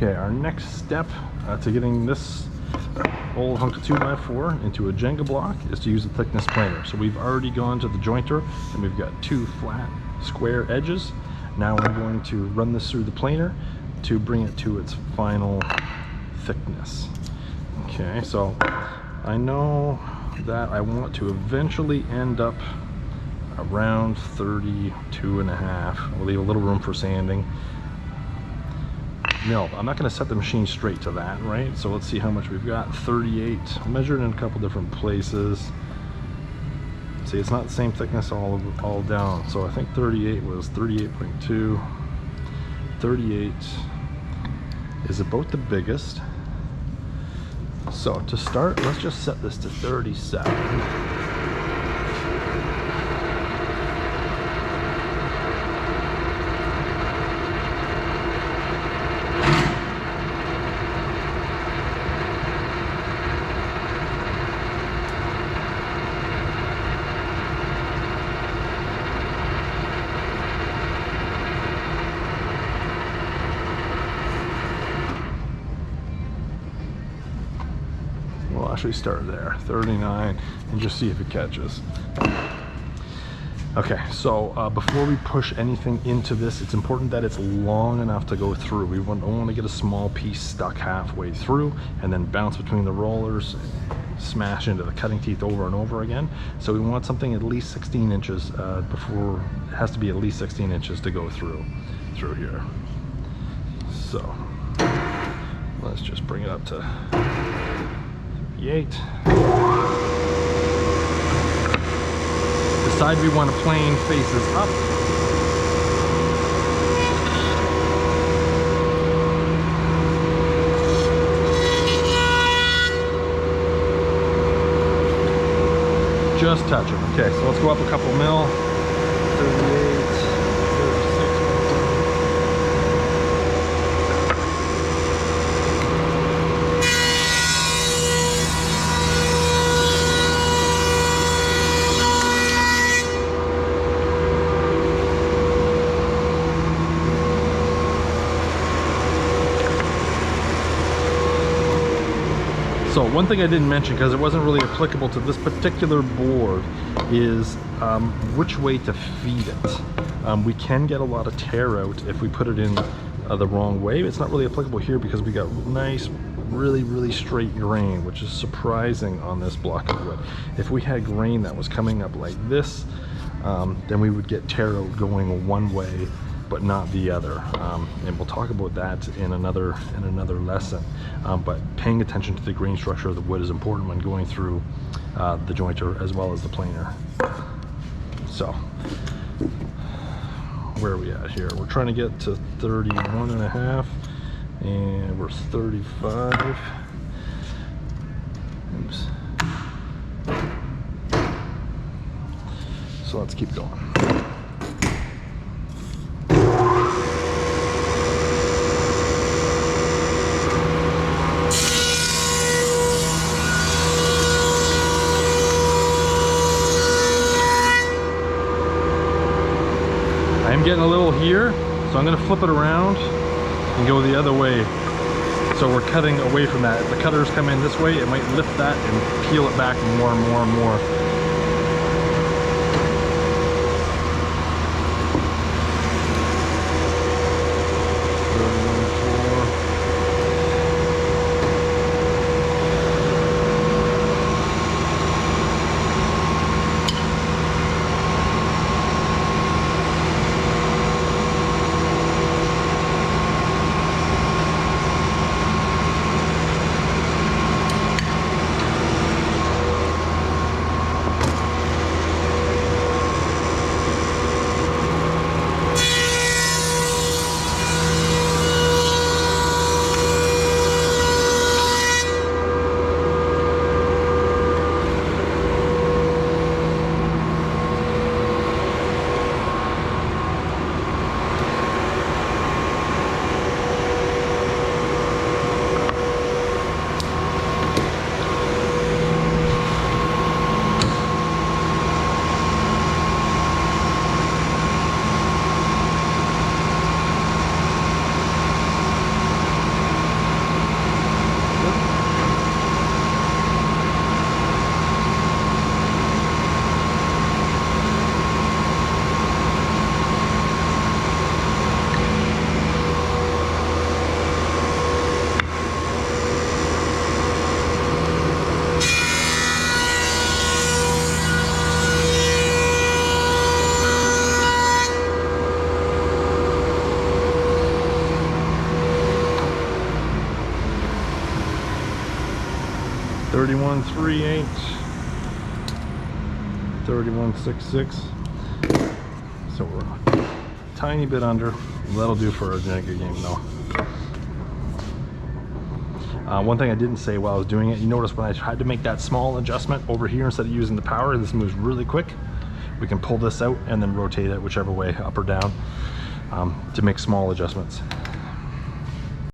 Okay, our next step to getting this old hunk of 2x4 into a Jenga block is to use a thickness planer. So we've already gone to the jointer and we've got two flat square edges. Now we're going to run this through the planer to bring it to its final thickness. Okay, so I know that I want to eventually end up around 32.5. We'll leave a little room for sanding. No, I'm not going to set the machine straight to that, right? So let's see how much we've got. 38. I'll measure it in a couple different places. See, it's not the same thickness all down. So I think 38 was 38.2. 38 is about the biggest. So to start, let's just set this to 37. Actually start there, 39, and just see if it catches. Okay, so before we push anything into this, it's important that it's long enough to go through. We don't want to get a small piece stuck halfway through and then bounce between the rollers, smash into the cutting teeth over and over again. So we want something at least 16 inches before, it has to be at least 16 inches to go through here. So let's just bring it up to 8. The side we want to plane faces up. Just touch them. Okay, so let's go up a couple mil. 38, 36. So one thing I didn't mention, because it wasn't really applicable to this particular board, is which way to feed it. We can get a lot of tear out if we put it in the wrong way. It's not really applicable here because we got nice, really straight grain, which is surprising on this block of wood. If we had grain that was coming up like this, then we would get tear out going one way but not the other, and we'll talk about that in another lesson. But paying attention to the grain structure of the wood is important when going through the jointer as well as the planer. So where are we at here? We're trying to get to 31.5 and we're 35. Oops. So let's keep going. I'm getting a little here, so I'm going to flip it around and go the other way. So we're cutting away from that. If the cutters come in this way, it might lift that and peel it back more and more and more. 31.38, 31.66. So we're a tiny bit under. That'll do for a Jenga game though. One thing I didn't say while I was doing it, you notice when I tried to make that small adjustment over here instead of using the power, this moves really quick. We can pull this out and then rotate it whichever way, up or down, to make small adjustments.